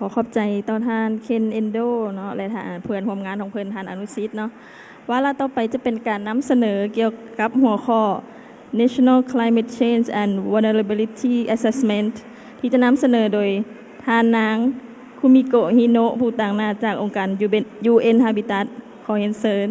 อขอบใจต่อท่านเคนเอนโดเนาะและท่านเพื่อนร่วมงานของเพิ่นท่านอนุสิทธิ์เนาะว่าละต่อไปจะเป็นการนำเสนอเกี่ยวกับหัวข้อ National Climate Change and Vulnerability Assessment ที่จะนำเสนอโดยท่านนางคุมิโกะฮิโนะผู้ต่างหน้าจากองค์การ UN Habitat ขอเรียนเชิญ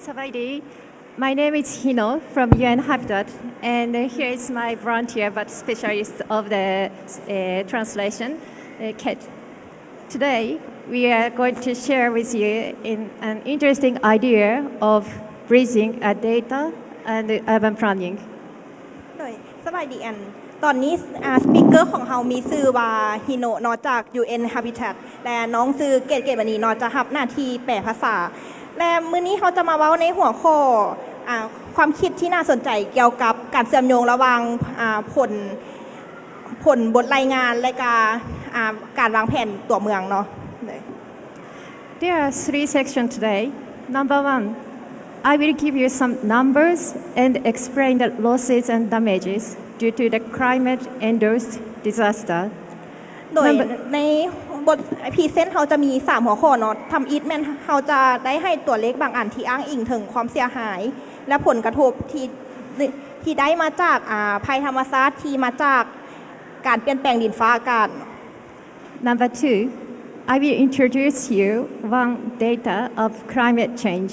Sawadee. My name is Hino from UN Habitat, and here is my volunteer but specialist of the translation, Kate. Today, we are going to share with you an interesting idea of bridging data and urban planning. โดยสบายดีตอนนี้สปีกเกอร์ของเรามีชื่อว่าฮิโนะนอกจาก UN Habitat และน้องชื่อเกตบันนี้นอกจากรับหน้าที่แปลภาษาและมื้อนี้เขาจะมาเว้าในหัวข้อความคิดที่น่าสนใจเกี่ยวกับการเชื่อมโยงระหว่างผลบทรายงานและการวางแผนตัวเมืองเนาะ There are 3 sections today. Number 1, I will give you some numbers and explain the losses and damages due to the climate-induced disaster. โดยในบทพรีเซนต์เขาจะมี3หัวข้อเนาะทำอีทแมนเขาจะได้ให้ตัวเลขบางอันที่อ้างอิงถึงความเสียหายและผลกระทบที่ได้มาจากภัยธรรมชาติที่มาจากการเปลี่ยนแปลงดินฟ้าอากาศ Number 2, I will introduce you one data of climate change.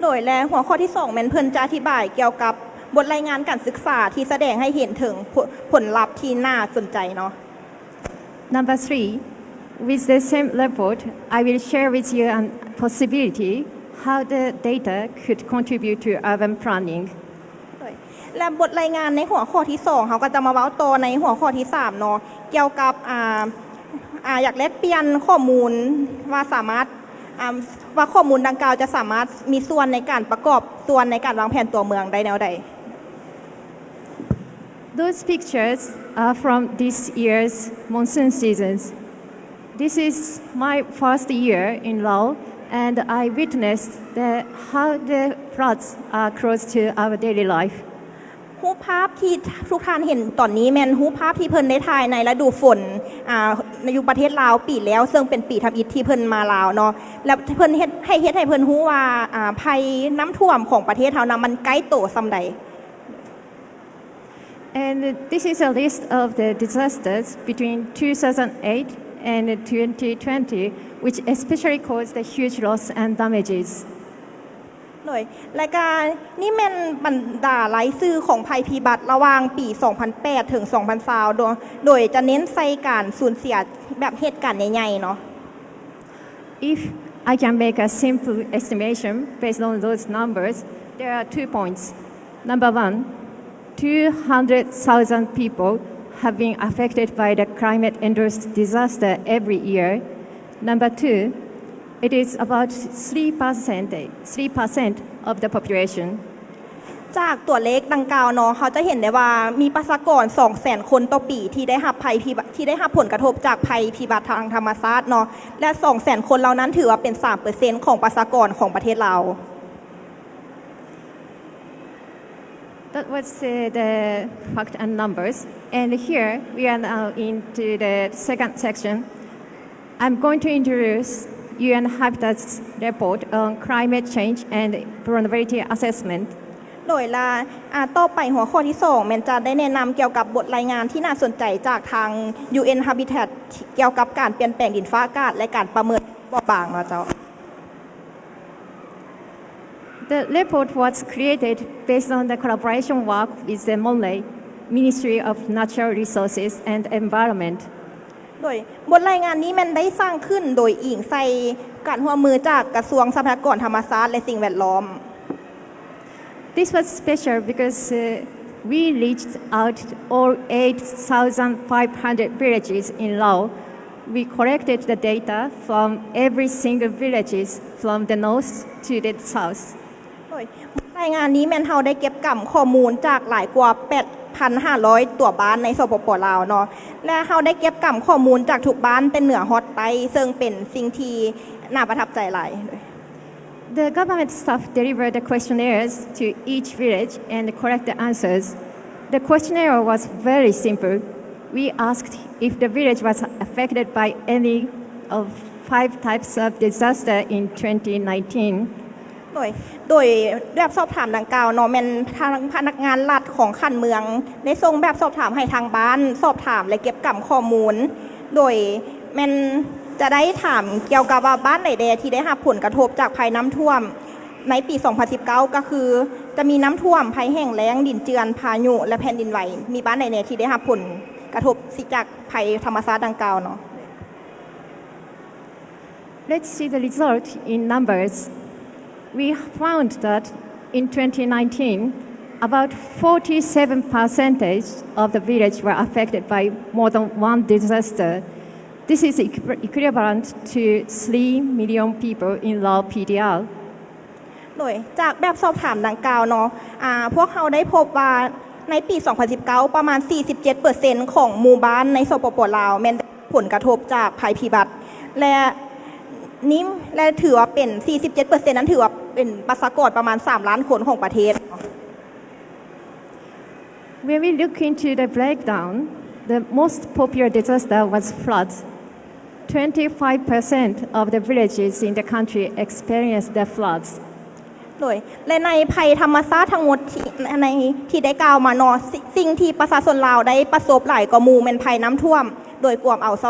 โดยและหัวข้อที่2แม่นเพิ่นจะอธิบายเกี่ยวกับบทรายงานการศึกษาที่แสดงให้เห็นถึงผลลัพธ์ที่น่าสนใจเนาะ Number 3, with the same report, I will share with you a possibility how the data could contribute to urban planning. และบทรายงานในหัวข้อที่2เขาก็จะมาเว้าต่อในหัวข้อที่3เนาะเกี่ยวกับอยากแลกเปลี่ยนข้อมูลว่าสามารถว่าข้อมูลดังกล่าวจะสามารถมีส่วนในการประกอบส่วนในการวางแผนตัวเมืองได้แนวใด Those pictures are from this year's monsoon seasons. This is my first year in Laos, and I witnessed how the floods are close to our daily life. รูปภาพที่ทุกท่านเห็นตอนนี้แม่นรูปภาพที่เพิ่นได้ถ่ายในฤดูฝนในประเทศลาวปีแล้วซึ่งเป็นปีทำอิฐที่เพิ่นมาลาวเนาะแล้วเพิ่นเฮ็ดให้เพิ่นรู้ว่าภัยน้ำท่วมของประเทศเฮานะมันใกล้โตส่ำใด And this is a list of the disasters between 2008 and 2020, which especially caused the huge loss and damages. โดยรายการนี่แม่นบรรดารายชื่อของภัยพิบัติระหว่างปี 2008 ถึง 2020 โดยจะเน้นใส่การสูญเสียแบบเหตุการณ์ใหญ่ๆเนาะ If I can make a simple estimation based on those numbers, there are 2 points. Number 1, 200,000 people have been affected by the climate-induced disaster every year. Number 2, it is about 3% of the population. จากตัวเลขดังกล่าวเนาะเขาจะเห็นได้ว่ามีประชากร 200,000 คนต่อปีที่ได้รับผลกระทบจากภัยพิบัติทางธรรมชาติเนาะและ 200,000 คนเหล่านั้นถือว่าเป็น 3% ของประชากรของประเทศลาว That was the fact and numbers. And here we are now into the second section. I'm going to introduce UN Habitat's report on climate change and vulnerability assessment. โดยต่อไปหัวข้อที่2แม่นจะได้แนะนำเกี่ยวกับบทรายงานที่น่าสนใจจากทาง UN Habitat เกี่ยวกับการเปลี่ยนแปลงดินฟ้าอากาศและการประเมินเบาะบางเนาะเจ้า The report was created based on the collaboration work with the Malay Ministry of Natural Resources and Environment. โดยบทรายงานนี้มันได้สร้างขึ้นโดยอิงใส่การร่วมมือจากกระทรวงทรัพยากรธรรมชาติและสิ่งแวดล้อม This was special because we reached out all 8,500 villages in Laos. We collected the data from every single villages from the north to the south. รายงานนี้แม่นเฮาได้เก็บกำข้อมูลจากหลายกว่า 8,500 ตัวบ้านในสปป.ลาวเนาะและเฮาได้เก็บกำข้อมูลจากทุกบ้านแต่เหนือฮอดใต้ซึ่งเป็นสิ่งที่น่าประทับใจหลาย The government staff delivered the questionnaires to each village and collect the answers. The questionnaire was very simple. We asked if the village was affected by any of 5 types of disaster in 2019. โดยแบบสอบถามดังกล่าวเนาะแม่นทางพนักงานรัฐของขันเมืองได้ส่งแบบสอบถามให้ทางบ้านสอบถามและเก็บกำข้อมูลโดยแม่นจะได้ถามเกี่ยวกับว่าบ้านไหนแดที่ได้รับผลกระทบจากภัยน้ำท่วมในปี 2019 ก็คือจะมีน้ำท่วมภัยแห้งแล้งดินเจือนพายุและแผ่นดินไหวมีบ้านไหนแน่ที่ได้รับผลกระทบจากภัยธรรมชาติดังกล่าวเนาะ Let's see the result in numbers. We found that in 2019, about 47% of the village were affected by more than one disaster. This is equivalent to 3 million people in Lao PDR. โดยจากแบบสอบถามดังกล่าวเนาะพวกเขาได้พบว่าในปี 2019 ประมาณ 47% ของหมู่บ้านในสปป.ลาวแม้นผลกระทบจากภัยพิบัติและถือว่าเป็น 47% นั้นถือว่าเป็นประชากรประมาณ 3 ล้านคนของประเทศ When we look into the breakdown, the most popular disaster was floods. 25% of the villages in the country experienced the floods. โดยและในภัยธรรมชาติทั้งหมดที่ได้กล่าวมาเนาะสิ่งที่ประชาชนลาวได้ประสบหลายกว่าหมู่แม่นภัยน้ำท่วมโดยกวมเอา 25%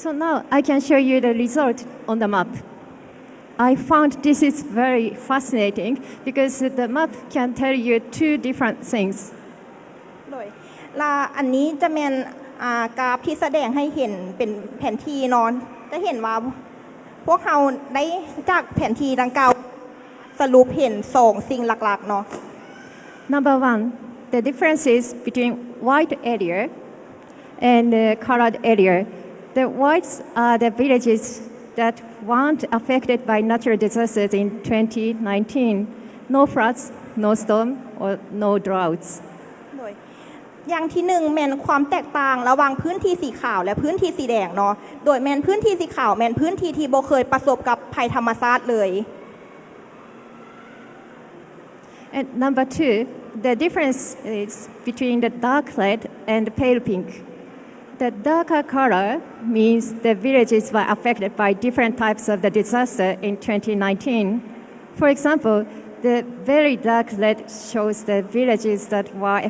So now I can show you the result on the map. I found this is very fascinating because the map can tell you 2 different things. โดยอันนี้จะเป็นกราฟที่แสดงให้เห็นเป็นแผนที่นอนจะเห็นว่าพวกเราได้จากแผนที่ดังกล่าวสรุปเห็น2สิ่งหลักๆเนาะ Number 1, the differences between white area and colored area. The whites are the villages that weren't affected by natural disasters in 2019. No floods, no storm, or no droughts. อย่างที่1แม่นความแตกต่างระหว่างพื้นที่สีขาวและพื้นที่สีแดงเนาะโดยแม่นพื้นที่สีขาวแม่นพื้นที่ที่บ่เคยประสบกับภัยธรรมชาติเลย And number 2, the difference is between the dark red and pale pink. The darker color means the villages were affected by different types of the disaster in 2019. For example, the very dark red shows the villages that were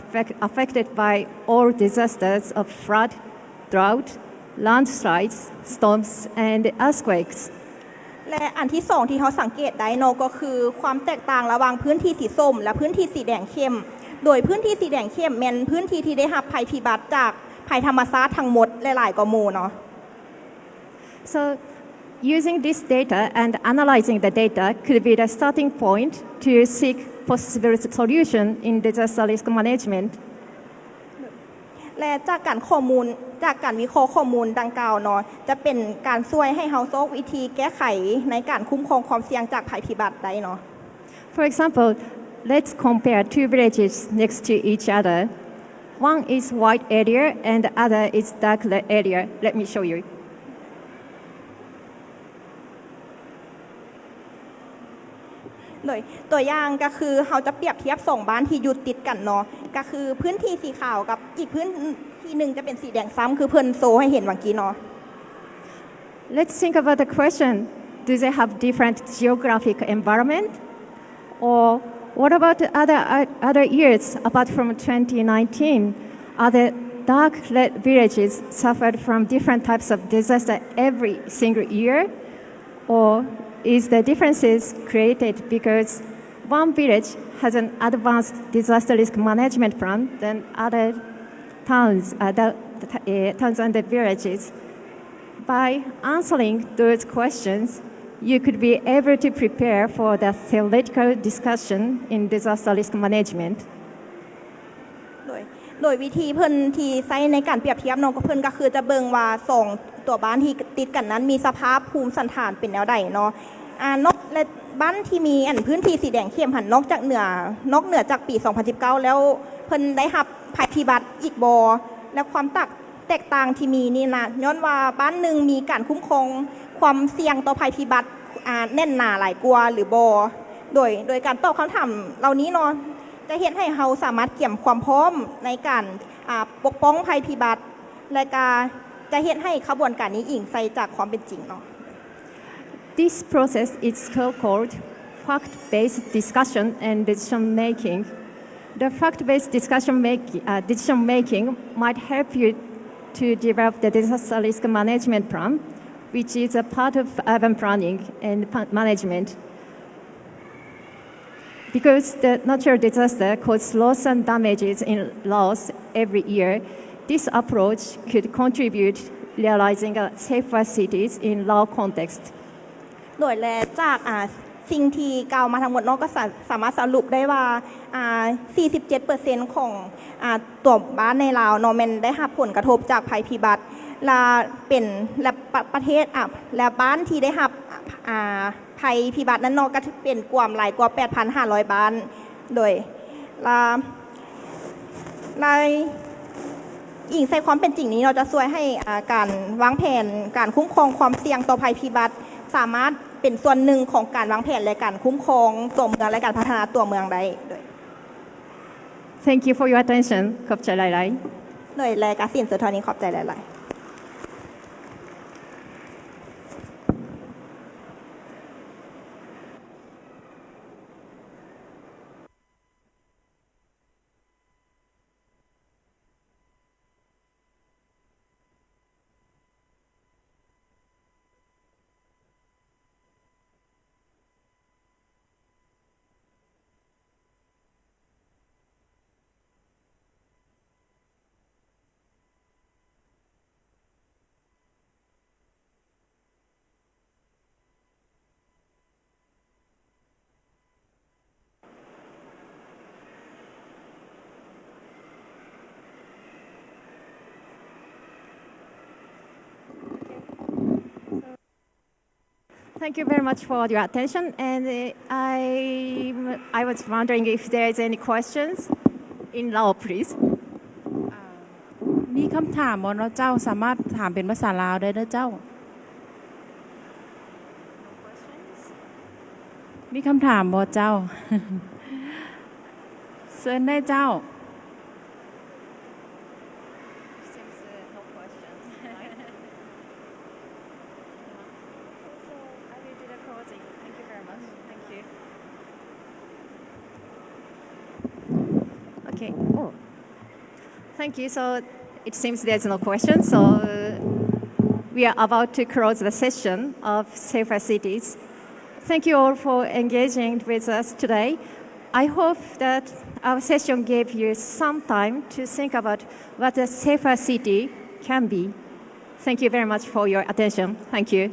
affected by all disasters of flood, drought, landslides, storms, and earthquakes. และอันที่2ที่เขาสังเกตได้เนาะก็คือความแตกต่างระหว่างพื้นที่สีส้มและพื้นที่สีแดงเข้มโดยพื้นที่สีแดงเข้มแม่นพื้นที่ที่ได้รับภัยพิบัติจากภัยธรรมชาติทั้งหมดหลายๆกว่าหมู่เนาะ So using this data and analyzing the data could be the starting point to seek possible solution in disaster risk management. และจากการวิเคราะห์ข้อมูลดังกล่าวเนาะจะเป็นการช่วยให้เฮาซอกวิธีแก้ไขในการคุ้มครองความเสี่ยงจากภัยพิบัติได้เนาะ For example, let's compare 2 villages next to each other. One is white area and the other is dark red area. Let me show you. โดยตัวอย่างก็คือเราจะเปรียบเทียบ2บ้านที่อยู่ติดกันเนาะก็คือพื้นที่สีขาวกับอีกพื้นที่นึงจะเป็นสีแดงซ้ำคือเพิ่นโซให้เห็นวังกี้เนาะ Let's think about the question. Do they have different geographic environment? Or what about other years apart from 2019? Are the dark red villages suffered from different types of disaster every single year? Or is the differences created because one village has an advanced disaster risk management plan than other towns and the villages? By answering those questions, you could be able to prepare for the theoretical discussion in disaster risk management. โดยวิธีเพิ่นที่ใช้ในการเปรียบเทียบเนาะเพิ่นก็คือจะเบิ่งว่า2ตัวบ้านที่ติดกันนั้นมีสภาพภูมิสันฐานเป็นแนวใดเนาะนอกและ บ้านที่มีพื้นที่สีแดงเข้มหันนอกเหนือจากปี 2019 แล้วเพิ่นได้รับภัยพิบัติอีกบ่และความแตกต่างที่มีนี่นะย้อนว่าบ้านหนึ่งมีการคุ้มครองความเสี่ยงต่อภัยพิบัติแน่นหนาหลายกว่าหรือบ่โดยการตอบคำถามเหล่านี้เนาะจะเฮ็ดให้เราสามารถเกี่ยมความพร้อมในการปกป้องภัยพิบัติและก็จะเฮ็ดให้ขบวนการนี้อิงใส่จากความเป็นจริงเนาะ This process is so-called fact-based discussion and decision-making. The fact-based decision-making might help you to develop the disaster risk management plan, which is a part of urban planning and management. Because the natural disaster causes loss and damages in Laos every year, this approach could contribute realizing safer cities in Lao context. โดยและจากสิ่งที่กล่าวมาทั้งหมดเนาะก็สามารถสรุปได้ว่า47% ของตัวบ้านในลาวเนาะแม่นได้รับผลกระทบจากภัยพิบัติและประเทศและบ้านที่ได้รับภัยพิบัตินั้นเนาะก็เป็นกว่าหลายกว่า 8,500 บ้านโดยอิงใส่ความเป็นจริงนี้เราจะช่วยให้การวางแผนการคุ้มครองความเสี่ยงต่อภัยพิบัติสามารถเป็นส่วนหนึ่งของการวางแผนและการคุ้มครองตัวเมืองและการพัฒนาตัวเมืองได้ด้วย Thank you for your attention. ขอบใจหลายๆ โดยและการสิ้นสุดท้ายนี้ขอบใจหลายๆThank you very much for your attention. And I was wondering if there is any questions in Lao, please. มีคำถามบ่เนาะเจ้าสามารถถามเป็นภาษาลาวได้เด้อเจ้า มีคำถามบ่เจ้า เชิญได้เจ้า Okay. Oh. Thank you. So it seems there's no question. So we are about to close the session of Safer Cities. Thank you all for engaging with us today. I hope that our session gave you some time to think about what a safer city can be. Thank you very much for your attention. Thank you.